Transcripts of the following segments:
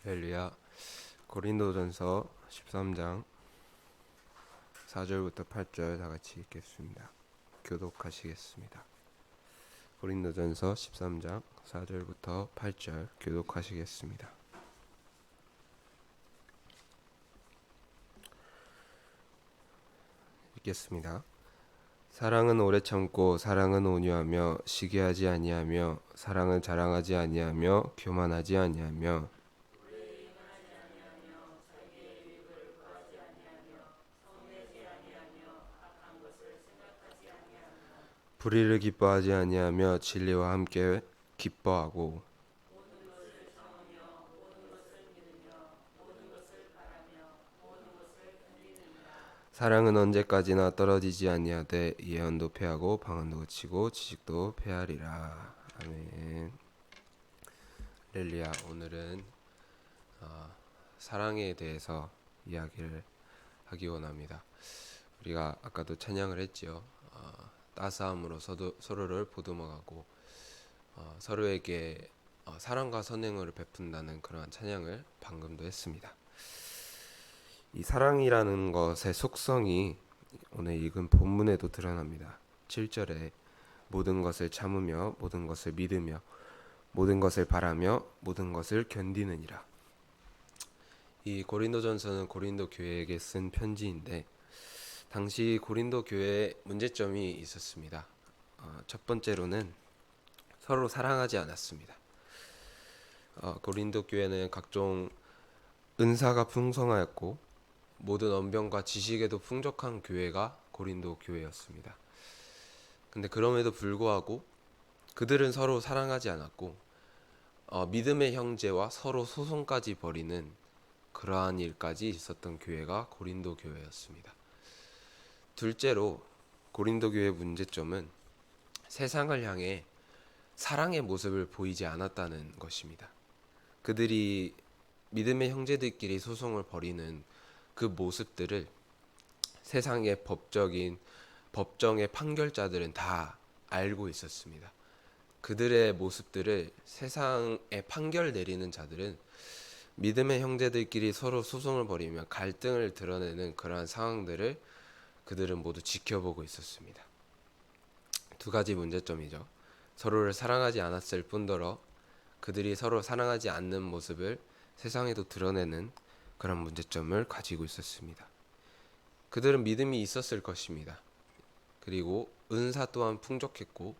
할렐루야. 고린도전서 13장 4절부터 8절 다 같이 읽겠습니다. 교독하시겠습니다. 고린도전서 13장 4절부터 8절 교독하시겠습니다. 읽겠습니다. 사랑은 오래 참고 사랑은 온유하며 시기하지 아니하며 사랑은 자랑하지 아니하며 교만하지 아니하며 불의를 기뻐하지 아니하며 진리와 함께 기뻐하고 사랑은 언제까지나 떨어지지 아니하되 예언도 패하고 방언도 그치고 지식도 패하리라. 아멘. 할렐루야. 오늘은 사랑에 대해서 이야기를 하기 원합니다. 우리가 아까도 찬양을 했지요. 따스함으로 서로를 보듬어가고 서로에게 사랑과 선행을 베푼다는 그러한 찬양을 방금도 했습니다. 이 사랑이라는 것의 속성이 오늘 읽은 본문에도 드러납니다. 7절에 모든 것을 참으며 모든 것을 믿으며 모든 것을 바라며 모든 것을 견디느니라. 이 고린도전서는 고린도 교회에게 쓴 편지인데 당시 고린도 교회에 문제점이 있었습니다. 첫 번째로는 서로 사랑하지 않았습니다. 고린도 교회는 각종 은사가 풍성하였고 모든 언변과 지식에도 풍족한 교회가 고린도 교회였습니다. 근데 그럼에도 불구하고 그들은 서로 사랑하지 않았고 믿음의 형제와 서로 소송까지 벌이는 그러한 일까지 있었던 교회가 고린도 교회였습니다. 둘째로 고린도 교회의 문제점은 세상을 향해 사랑의 모습을 보이지 않았다는 것입니다. 그들이 믿음의 형제들끼리 소송을 벌이는 그 모습들을 세상의 법정의 판결자들은 다 알고 있었습니다. 그들의 모습들을 세상의 판결 내리는 자들은 믿음의 형제들끼리 서로 소송을 벌이며 갈등을 드러내는 그러한 상황들을 그들은 모두 지켜보고 있었습니다. 두 가지 문제점이죠. 서로를 사랑하지 않았을 뿐더러 그들이 서로 사랑하지 않는 모습을 세상에도 드러내는 그런 문제점을 가지고 있었습니다. 그들은 믿음이 있었을 것입니다. 그리고 은사 또한 풍족했고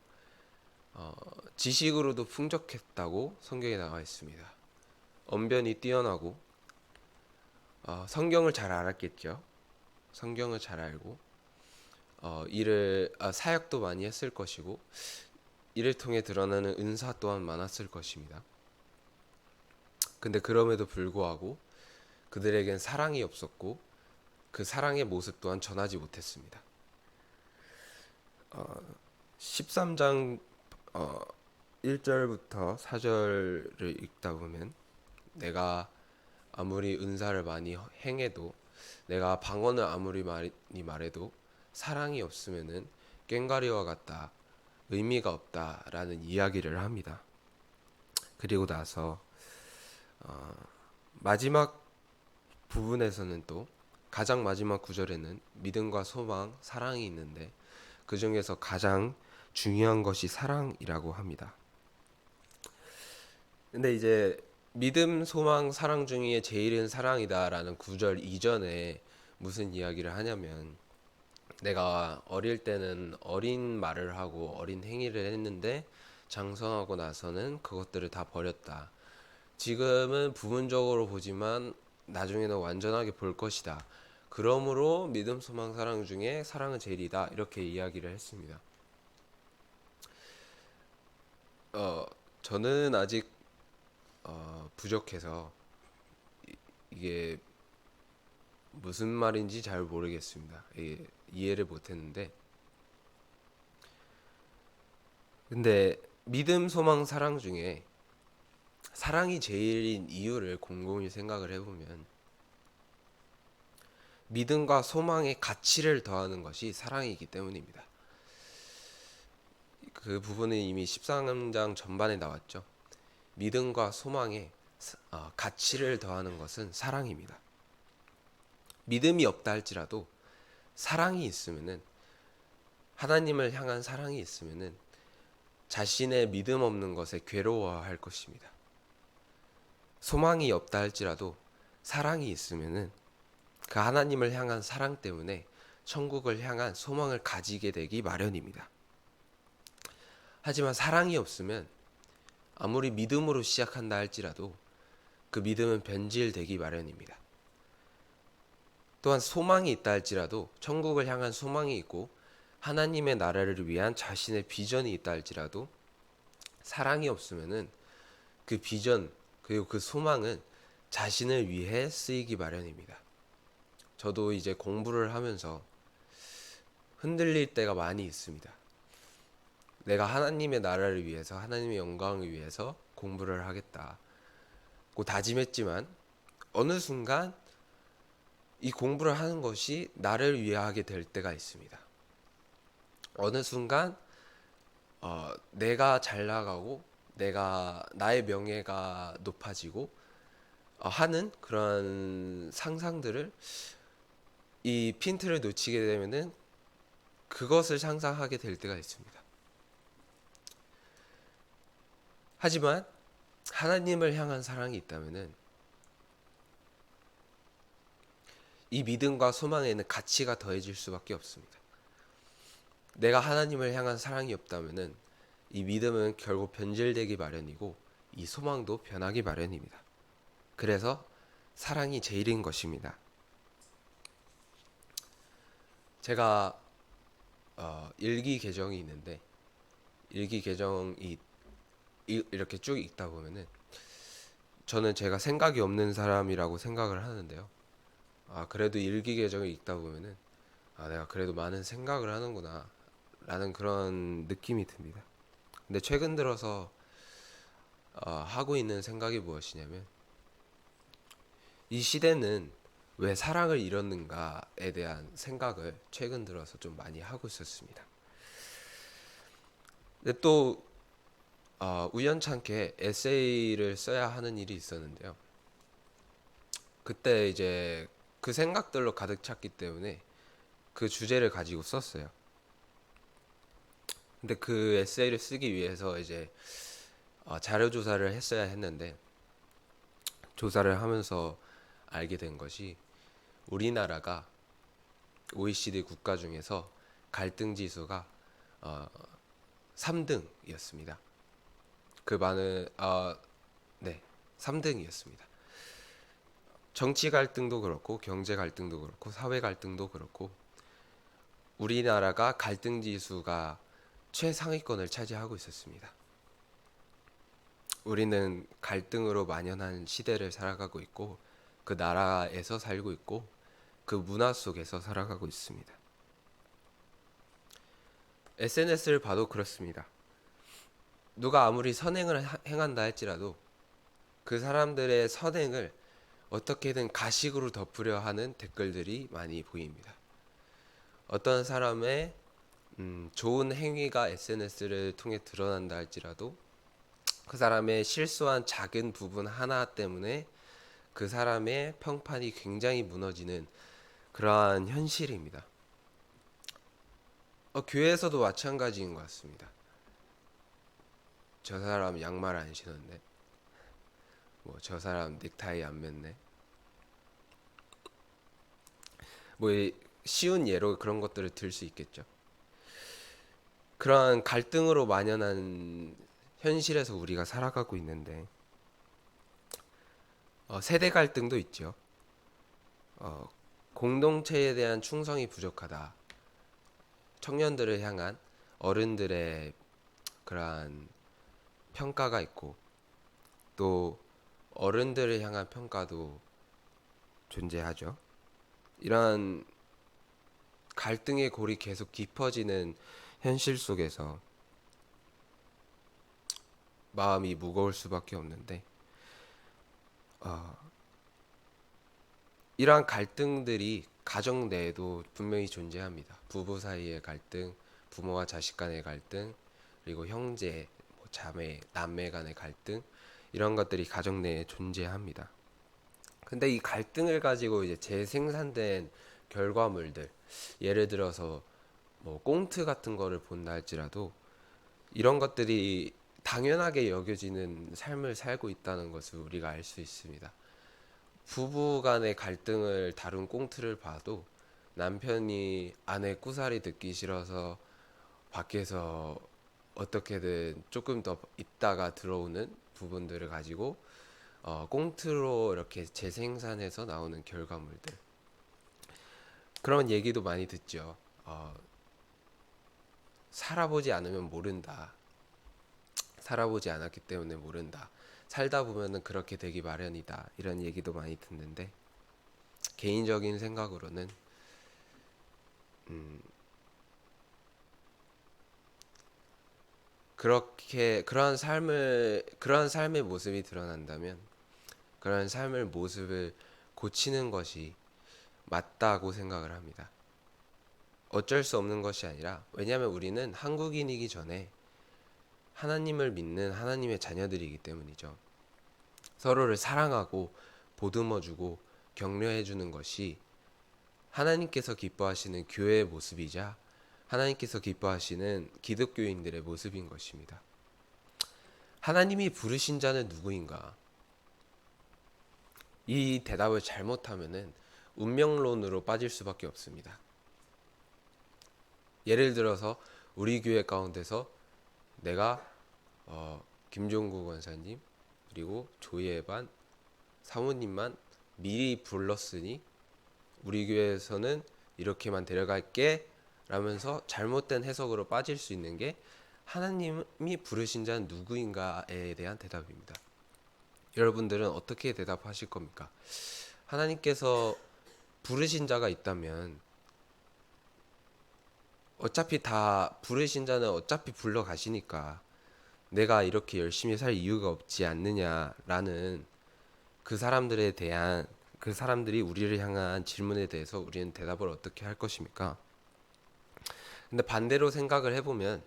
지식으로도 풍족했다고 성경에 나와 있습니다. 언변이 뛰어나고 성경을 잘 알았겠죠. 성경을 잘 알고 사역도 많이 했을 것이고 이를 통해 드러나는 은사 또한 많았을 것입니다. 근데 그럼에도 불구하고 그들에겐 사랑이 없었고 그 사랑의 모습 또한 전하지 못했습니다. 13장 1절부터 4절을 읽다 보면 내가 아무리 은사를 많이 행해도 내가 방언을 아무리 많이 말해도 사랑이 없으면은 꽹과리와 같다, 의미가 없다라는 이야기를 합니다. 그리고 나서 마지막 부분에서는 또 가장 마지막 구절에는 믿음과 소망, 사랑이 있는데 그 중에서 가장 중요한 것이 사랑이라고 합니다. 근데 이제 믿음, 소망, 사랑 중에 제일은 사랑이다라는 구절 이전에 무슨 이야기를 하냐면 내가 어릴 때는 어린 말을 하고 어린 행위를 했는데 장성하고 나서는 그것들을 다 버렸다. 지금은 부분적으로 보지만 나중에는 완전하게 볼 것이다. 그러므로 믿음, 소망, 사랑 중에 사랑은 제일이다. 이렇게 이야기를 했습니다. 저는 아직 부족해서 이게 무슨 말인지 잘 모르겠습니다. 이해를 못했는데 근데 믿음, 소망, 사랑 중에 사랑이 제일인 이유를 곰곰이 생각을 해보면 믿음과 소망의 가치를 더하는 것이 사랑이기 때문입니다. 그 부분은 이미 13장 전반에 나왔죠. 믿음과 소망의 가치를 더하는 것은 사랑입니다. 믿음이 없다 할지라도 사랑이 있으면은, 하나님을 향한 사랑이 있으면은 자신의 믿음 없는 것에 괴로워할 것입니다. 소망이 없다 할지라도 사랑이 있으면은 그 하나님을 향한 사랑 때문에 천국을 향한 소망을 가지게 되기 마련입니다. 하지만 사랑이 없으면 아무리 믿음으로 시작한다 할지라도 그 믿음은 변질되기 마련입니다. 또한 소망이 있다 할지라도, 천국을 향한 소망이 있고 하나님의 나라를 위한 자신의 비전이 있다 할지라도 사랑이 없으면은 그 비전 그리고 그 소망은 자신을 위해 쓰이기 마련입니다. 저도 이제 공부를 하면서 흔들릴 때가 많이 있습니다. 내가 하나님의 나라를 위해서, 하나님의 영광을 위해서 공부를 하겠다고 다짐했지만 어느 순간 이 공부를 하는 것이 나를 위하게 될 때가 있습니다. 어느 순간 내가 잘 나가고 나의 명예가 높아지고 하는 그런 상상들을, 이 핀트를 놓치게 되면은 그것을 상상하게 될 때가 있습니다. 하지만 하나님을 향한 사랑이 있다면은 이 믿음과 소망에는 가치가 더해질 수밖에 없습니다. 내가 하나님을 향한 사랑이 없다면은 이 믿음은 결국 변질되기 마련이고 이 소망도 변하기 마련입니다. 그래서 사랑이 제일인 것입니다. 제가 일기 계정이 있는데, 일기 계정이 이렇게 쭉 읽다 보면은 저는 제가 생각이 없는 사람이라고 생각을 하는데요. 그래도 일기 계정을 읽다 보면은 내가 그래도 많은 생각을 하는구나 라는 그런 느낌이 듭니다. 근데 최근 들어서 하고 있는 생각이 무엇이냐면, 이 시대는 왜 사랑을 잃었는가에 대한 생각을 최근 들어서 좀 많이 하고 있었습니다. 근데 또 우연찮게 에세이를 써야 하는 일이 있었는데요. 그때 이제 그 생각들로 가득 찼기 때문에 그 주제를 가지고 썼어요. 근데 그 에세이를 쓰기 위해서 이제 자료 조사를 했어야 했는데, 조사를 하면서 알게 된 것이 우리나라가 OECD 국가 중에서 갈등 지수가 3등이었습니다. 그 많은 네, 3등이었습니다. 정치 갈등도 그렇고 경제 갈등도 그렇고 사회 갈등도 그렇고 우리나라가 갈등 지수가 최상위권을 차지하고 있었습니다. 우리는 갈등으로 만연한 시대를 살아가고 있고 그 나라에서 살고 있고 그 문화 속에서 살아가고 있습니다. SNS를 봐도 그렇습니다. 누가 아무리 선행을 행한다 할지라도 그 사람들의 선행을 어떻게든 가식으로 덮으려 하는 댓글들이 많이 보입니다. 어떤 사람의 좋은 행위가 SNS를 통해 드러난다 할지라도 그 사람의 실수한 작은 부분 하나 때문에 그 사람의 평판이 굉장히 무너지는 그러한 현실입니다. 교회에서도 마찬가지인 것 같습니다. 저 사람 양말 안 신었네. 저 사람 넥타이 안 맸네. 쉬운 예로 그런 것들을 들 수 있겠죠. 그러한 갈등으로 만연한 현실에서 우리가 살아가고 있는데 세대 갈등도 있죠. 공동체에 대한 충성이 부족하다. 청년들을 향한 어른들의 그러한 평가가 있고 또 어른들을 향한 평가도 존재하죠. 이러한 갈등의 골이 계속 깊어지는 현실 속에서 마음이 무거울 수밖에 없는데 이러한 갈등들이 가정 내에도 분명히 존재합니다. 부부 사이의 갈등, 부모와 자식 간의 갈등, 그리고 형제, 자매, 남매 간의 갈등, 이런 것들이 가정 내에 존재합니다. 근데 이 갈등을 가지고 이제 재생산된 결과물들, 예를 들어서 뭐 꽁트 같은 거를 본다 할지라도 이런 것들이 당연하게 여겨지는 삶을 살고 있다는 것을 우리가 알 수 있습니다. 부부 간의 갈등을 다룬 꽁트를 봐도 남편이 아내 꾸살이 듣기 싫어서 밖에서 어떻게든 조금 더 있다가 들어오는 부분들을 가지고 꽁트로 이렇게 재생산해서 나오는 결과물들, 그런 얘기도 많이 듣죠. 살아보지 않으면 모른다. 살아보지 않았기 때문에 모른다. 살다 보면은 그렇게 되기 마련이다. 이런 얘기도 많이 듣는데, 개인적인 생각으로는 그렇게 그러한 삶의 모습이 드러난다면 그런 삶의 모습을 고치는 것이 맞다고 생각을 합니다. 어쩔 수 없는 것이 아니라, 왜냐하면 우리는 한국인이기 전에 하나님을 믿는 하나님의 자녀들이기 때문이죠. 서로를 사랑하고 보듬어주고 격려해주는 것이 하나님께서 기뻐하시는 교회의 모습이자 하나님께서 기뻐하시는 기독교인들의 모습인 것입니다. 하나님이 부르신 자는 누구인가? 이 대답을 잘못하면은 운명론으로 빠질 수밖에 없습니다. 예를 들어서 우리 교회 가운데서 내가 김종구 권사님 그리고 조예반 사모님만 미리 불렀으니 우리 교회에서는 이렇게만 데려갈게 라면서 잘못된 해석으로 빠질 수 있는 게, 하나님이 부르신 자는 누구인가에 대한 대답입니다. 여러분들은 어떻게 대답하실 겁니까? 하나님께서 부르신 자가 있다면 어차피 다 부르신 자는 어차피 불러 가시니까 내가 이렇게 열심히 살 이유가 없지 않느냐라는 그 사람들이 우리를 향한 질문에 대해서 우리는 대답을 어떻게 할 것입니까? 근데 반대로 생각을 해보면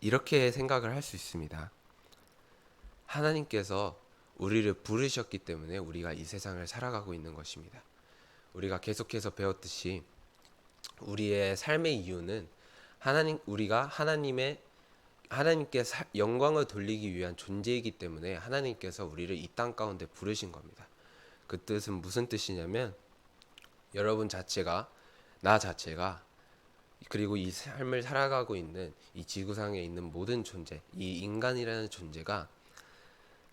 이렇게 생각을 할 수 있습니다. 하나님께서 우리를 부르셨기 때문에 우리가 이 세상을 살아가고 있는 것입니다. 우리가 계속해서 배웠듯이 우리의 삶의 이유는 우리가 하나님께 영광을 돌리기 위한 존재이기 때문에 하나님께서 우리를 이 땅 가운데 부르신 겁니다. 그 뜻은 무슨 뜻이냐면, 여러분 자체가, 나 자체가, 그리고 이 삶을 살아가고 있는 이 지구상에 있는 모든 존재, 이 인간이라는 존재가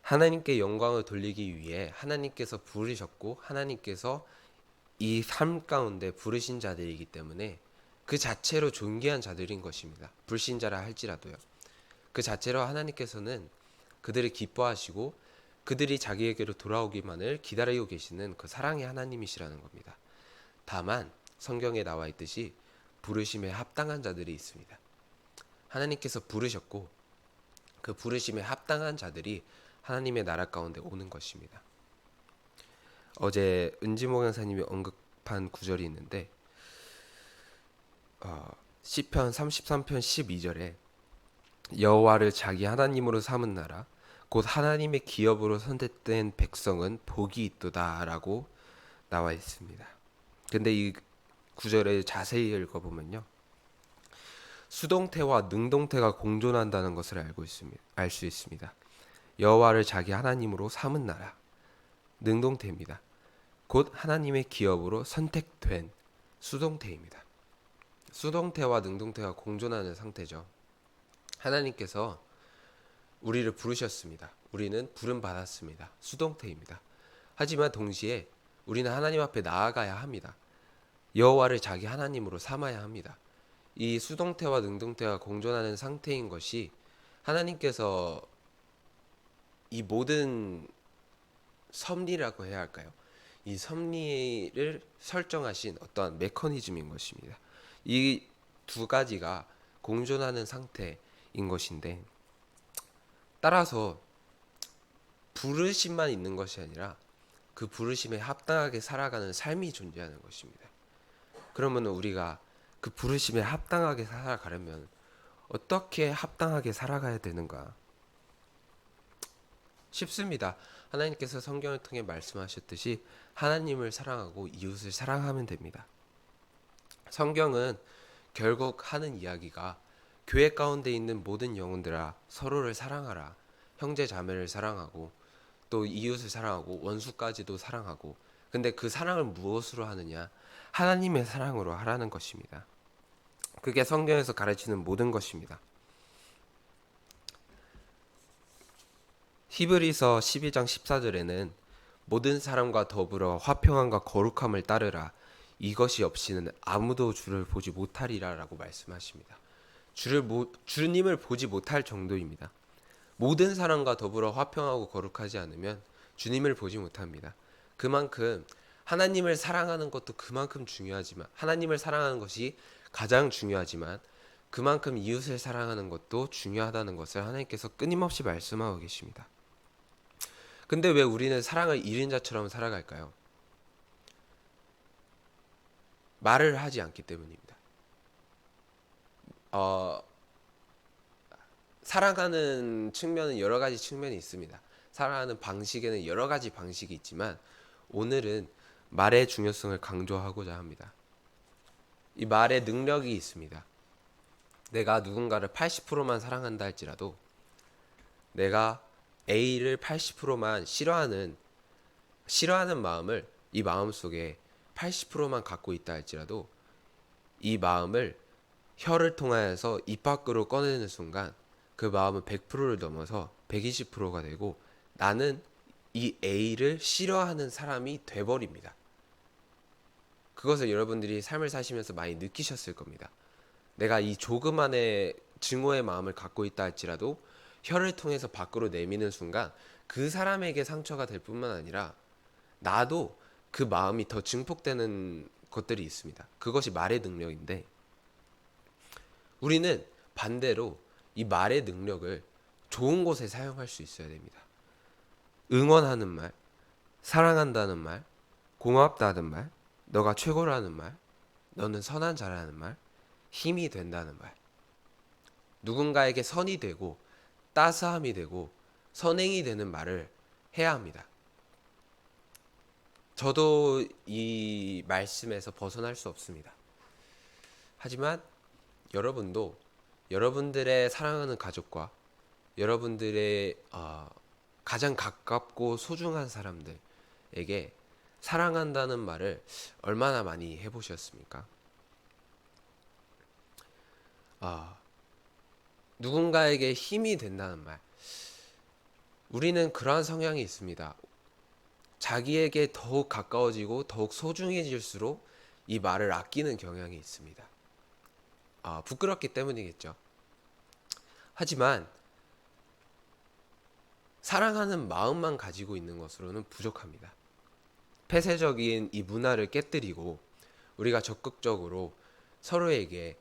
하나님께 영광을 돌리기 위해 하나님께서 부르셨고 하나님께서 이 삶 가운데 부르신 자들이기 때문에 그 자체로 존귀한 자들인 것입니다. 불신자라 할지라도요. 그 자체로 하나님께서는 그들을 기뻐하시고 그들이 자기에게로 돌아오기만을 기다리고 계시는 그 사랑의 하나님이시라는 겁니다. 다만 성경에 나와 있듯이 부르심에 합당한 자들이 있습니다. 하나님께서 부르셨고 그 부르심에 합당한 자들이 하나님의 나라 가운데 오는 것입니다. 어제 은지모 강사님이 언급한 구절이 있는데, 시편 33편 12절에 여호와를 자기 하나님으로 삼은 나라 곧 하나님의 기업으로 선택된 백성은 복이 있도다라고 나와 있습니다. 근데 이 구절을 자세히 읽어보면요, 수동태와 능동태가 공존한다는 것을 알 수 있습니다. 여호와를 자기 하나님으로 삼은 나라, 능동태입니다. 곧 하나님의 기업으로 선택된, 수동태입니다. 수동태와 능동태가 공존하는 상태죠. 하나님께서 우리를 부르셨습니다. 우리는 부름 받았습니다. 수동태입니다. 하지만 동시에 우리는 하나님 앞에 나아가야 합니다. 여호와를 자기 하나님으로 삼아야 합니다. 이 수동태와 능동태가 공존하는 상태인 것이 하나님께서 이 모든 섭리라고 해야 할까요? 이 섭리를 설정하신 어떠한 메커니즘인 것입니다. 이 두 가지가 공존하는 상태인 것인데, 따라서 부르심만 있는 것이 아니라 그 부르심에 합당하게 살아가는 삶이 존재하는 것입니다. 그러면 우리가 그 부르심에 합당하게 살아가려면 어떻게 합당하게 살아가야 되는가? 쉽습니다. 하나님께서 성경을 통해 말씀하셨듯이 하나님을 사랑하고 이웃을 사랑하면 됩니다. 성경은 결국 하는 이야기가 교회 가운데 있는 모든 영혼들아 서로를 사랑하라. 형제 자매를 사랑하고 또 이웃을 사랑하고 원수까지도 사랑하고, 근데 그 사랑을 무엇으로 하느냐? 하나님의 사랑으로 하라는 것입니다. 그게 성경에서 가르치는 모든 것입니다. 히브리서 12장 14절에는 모든 사람과 더불어 화평함과 거룩함을 따르라. 이것이 없이는 아무도 주를 보지 못하리라 라고 말씀하십니다. 주님을 보지 못할 정도입니다. 모든 사람과 더불어 화평하고 거룩하지 않으면 주님을 보지 못합니다. 그만큼 하나님을 사랑하는 것도 그만큼 중요하지만, 하나님을 사랑하는 것이 가장 중요하지만 그만큼 이웃을 사랑하는 것도 중요하다는 것을 하나님께서 끊임없이 말씀하고 계십니다. 근데 왜 우리는 사랑을 1인자처럼 살아갈까요? 말을 하지 않기 때문입니다. 사랑하는 측면은 여러 가지 측면이 있습니다. 사랑하는 방식에는 여러 가지 방식이 있지만 오늘은 말의 중요성을 강조하고자 합니다. 이 말의 능력이 있습니다. 내가 누군가를 80%만 사랑한다 할지라도, 내가 A를 80%만 싫어하는 마음을 이 마음 속에 80%만 갖고 있다 할지라도, 이 마음을 혀를 통하여서 입 밖으로 꺼내는 순간 그 마음은 100%를 넘어서 120%가 되고 나는 이 A를 싫어하는 사람이 돼버립니다. 그것을 여러분들이 삶을 사시면서 많이 느끼셨을 겁니다. 내가 이 조그만의 증오의 마음을 갖고 있다 할지라도 혀를 통해서 밖으로 내미는 순간 그 사람에게 상처가 될 뿐만 아니라 나도 그 마음이 더 증폭되는 것들이 있습니다. 그것이 말의 능력인데, 우리는 반대로 이 말의 능력을 좋은 곳에 사용할 수 있어야 됩니다. 응원하는 말, 사랑한다는 말, 고맙다는 말, 너가 최고라는 말, 너는 선한 자라는 말, 힘이 된다는 말, 누군가에게 선이 되고 따스함이 되고 선행이 되는 말을 해야 합니다. 저도 이 말씀에서 벗어날 수 없습니다. 하지만 여러분도 여러분들의 사랑하는 가족과 여러분들의 가장 가깝고 소중한 사람들에게 사랑한다는 말을 얼마나 많이 해보셨습니까? 누군가에게 힘이 된다는 말, 우리는 그러한 성향이 있습니다. 자기에게 더욱 가까워지고 더욱 소중해질수록 이 말을 아끼는 경향이 있습니다. 부끄럽기 때문이겠죠. 하지만 사랑하는 마음만 가지고 있는 것으로는 부족합니다. 폐쇄적인 이 문화를 깨뜨리고 우리가 적극적으로 서로에게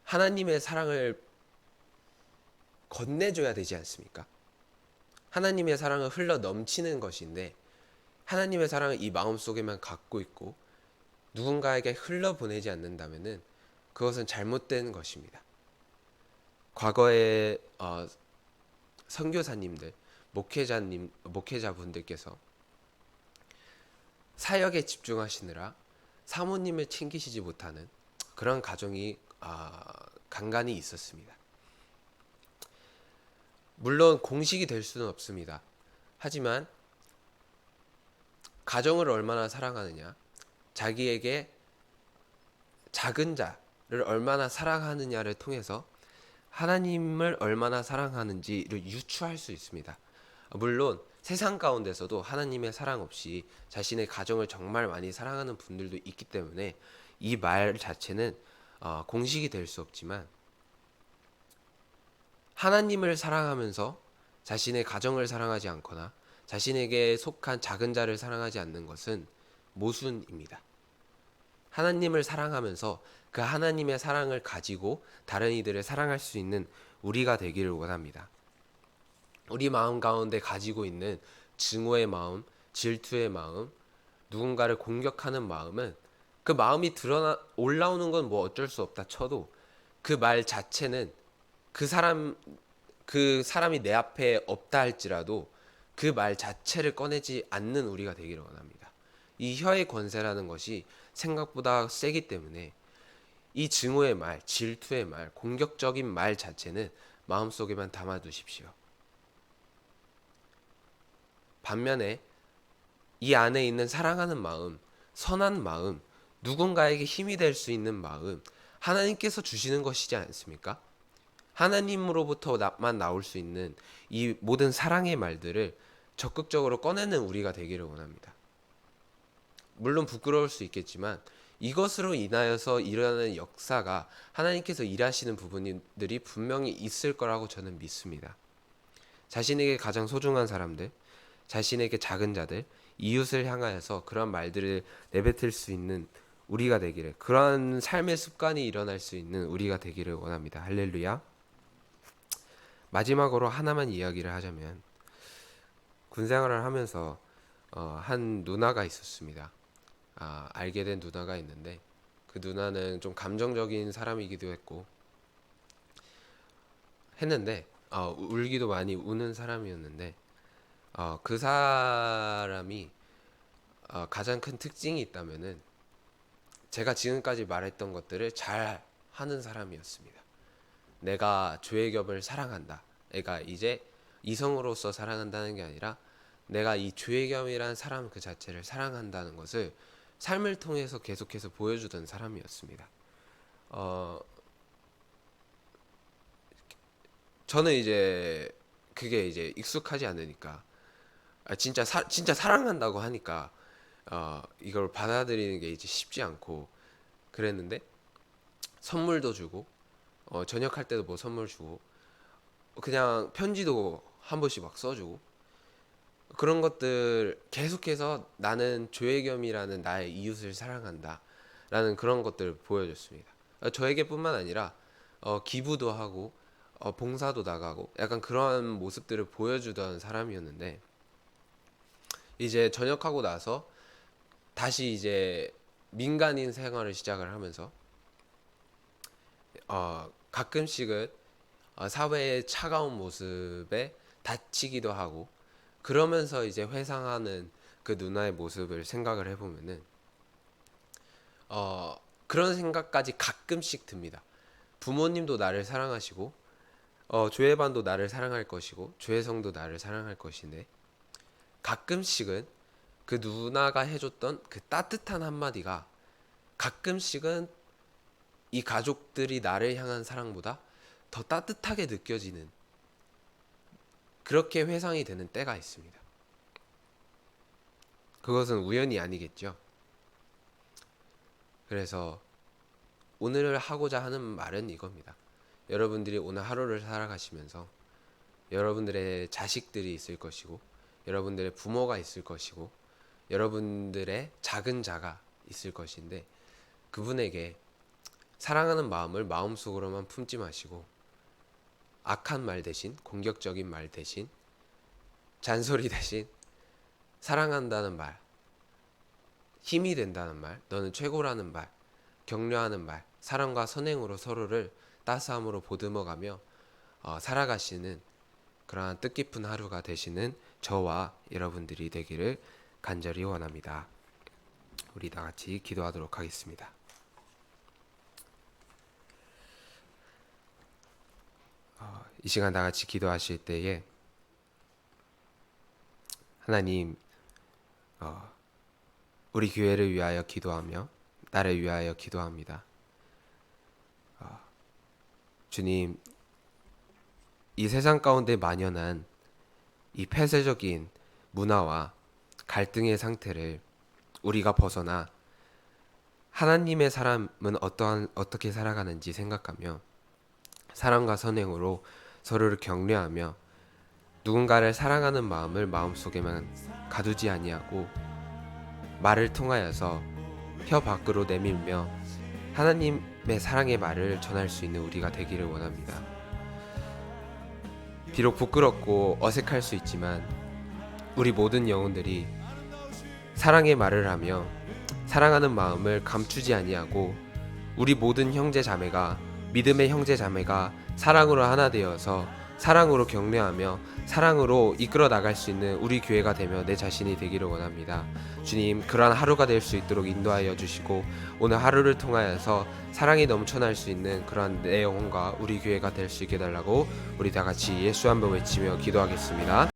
하나님의 사랑을 건네줘야 되지 않습니까? 하나님의 사랑은 흘러 넘치는 것인데 하나님의 사랑을 이 마음속에만 갖고 있고 누군가에게 흘러보내지 않는다면은 그것은 잘못된 것입니다. 과거에 선교사님들, 목회자분들께서 사역에 집중하시느라 사모님을 챙기시지 못하는 그런 가정이 간간히 있었습니다. 물론 공식이 될 수는 없습니다. 하지만 가정을 얼마나 사랑하느냐, 자기에게 작은 자를 얼마나 사랑하느냐를 통해서 하나님을 얼마나 사랑하는지를 유추할 수 있습니다. 물론 세상 가운데서도 하나님의 사랑 없이 자신의 가정을 정말 많이 사랑하는 분들도 있기 때문에 이 말 자체는 공식이 될 수 없지만, 하나님을 사랑하면서 자신의 가정을 사랑하지 않거나 자신에게 속한 작은 자를 사랑하지 않는 것은 모순입니다. 하나님을 사랑하면서 그 하나님의 사랑을 가지고 다른 이들을 사랑할 수 있는 우리가 되기를 원합니다. 우리 마음 가운데 가지고 있는 증오의 마음, 질투의 마음, 누군가를 공격하는 마음은 그 마음이 올라오는 건 뭐 어쩔 수 없다 쳐도 그 말 자체는 그 사람이 내 앞에 없다 할지라도 그 말 자체를 꺼내지 않는 우리가 되기를 원합니다. 이 혀의 권세라는 것이 생각보다 세기 때문에 이 증오의 말, 질투의 말, 공격적인 말 자체는 마음속에만 담아두십시오. 반면에 이 안에 있는 사랑하는 마음, 선한 마음, 누군가에게 힘이 될 수 있는 마음, 하나님께서 주시는 것이지 않습니까? 하나님으로부터만 나올 수 있는 이 모든 사랑의 말들을 적극적으로 꺼내는 우리가 되기를 원합니다. 물론 부끄러울 수 있겠지만 이것으로 인하여서 일어나는 역사가 하나님께서 일하시는 부분들이 분명히 있을 거라고 저는 믿습니다. 자신에게 가장 소중한 사람들, 자신에게 작은 자들, 이웃을 향하여서 그런 말들을 내뱉을 수 있는 우리가 되기를, 그러한 삶의 습관이 일어날 수 있는 우리가 되기를 원합니다. 할렐루야. 마지막으로 하나만 이야기를 하자면, 군생활을 하면서 한 누나가 있었습니다. 알게 된 누나가 있는데, 그 누나는 좀 감정적인 사람이기도 했는데 울기도 많이 우는 사람이었는데, 그 사람이 가장 큰 특징이 있다면은 제가 지금까지 말했던 것들을 잘 하는 사람이었습니다. 내가 조혜겸을 사랑한다. 내가 이제 이성으로서 사랑한다는 게 아니라 내가 이 조혜겸이라는 사람 그 자체를 사랑한다는 것을 삶을 통해서 계속해서 보여주던 사람이었습니다. 저는 이제 그게 이제 익숙하지 않으니까, 진짜 사랑한다고 하니까 이걸 받아들이는 게 이제 쉽지 않고 그랬는데, 선물도 주고 저녁할 때도 뭐 선물 주고 그냥 편지도 한 번씩 막 써주고, 그런 것들 계속해서 나는 조혜겸이라는 나의 이웃을 사랑한다 라는 그런 것들을 보여줬습니다. 저에게뿐만 아니라 기부도 하고 봉사도 나가고 약간 그런 모습들을 보여주던 사람이었는데, 이제 전역하고 나서 다시 이제 민간인 생활을 시작을 하면서 가끔씩은 사회의 차가운 모습에 다치기도 하고, 그러면서 이제 회상하는 그 누나의 모습을 생각을 해보면은 그런 생각까지 가끔씩 듭니다. 부모님도 나를 사랑하시고 교회반도 나를 사랑할 것이고 교회성도 나를 사랑할 것인데, 가끔씩은 그 누나가 해줬던 그 따뜻한 한마디가 가끔씩은 이 가족들이 나를 향한 사랑보다 더 따뜻하게 느껴지는, 그렇게 회상이 되는 때가 있습니다. 그것은 우연이 아니겠죠. 그래서 오늘 하고자 하는 말은 이겁니다. 여러분들이 오늘 하루를 살아가시면서 여러분들의 자식들이 있을 것이고, 여러분들의 부모가 있을 것이고, 여러분들의 작은 자가 있을 것인데, 그분에게 사랑하는 마음을 마음속으로만 품지 마시고 악한 말 대신, 공격적인 말 대신, 잔소리 대신 사랑한다는 말, 힘이 된다는 말, 너는 최고라는 말, 격려하는 말, 사랑과 선행으로 서로를 따스함으로 보듬어가며 살아가시는 그러한 뜻깊은 하루가 되시는 저와 여러분들이 되기를 간절히 원합니다. 우리 다 같이 기도하도록 하겠습니다. 이 시간 다 같이 기도하실 때에 하나님, 우리 교회를 위하여 기도하며 나를 위하여 기도합니다. 주님, 이 세상 가운데 만연한 이 폐쇄적인 문화와 갈등의 상태를 우리가 벗어나 하나님의 사람은 어떻게 살아가는지 생각하며 사랑과 선행으로 서로를 격려하며 누군가를 사랑하는 마음을 마음속에만 가두지 아니하고 말을 통하여서 혀 밖으로 내밀며 하나님의 사랑의 말을 전할 수 있는 우리가 되기를 원합니다. 비록 부끄럽고 어색할 수 있지만 우리 모든 영혼들이 사랑의 말을 하며 사랑하는 마음을 감추지 아니하고 우리 모든 형제 자매가, 믿음의 형제 자매가 사랑으로 하나 되어서 사랑으로 격려하며 사랑으로 이끌어 나갈 수 있는 우리 교회가 되며 내 자신이 되기를 원합니다. 주님, 그러한 하루가 될 수 있도록 인도하여 주시고 오늘 하루를 통하여서 사랑이 넘쳐날 수 있는 그러한 내 영혼과 우리 교회가 될 수 있게 해달라고 우리 다 같이 예수 한번 외치며 기도하겠습니다.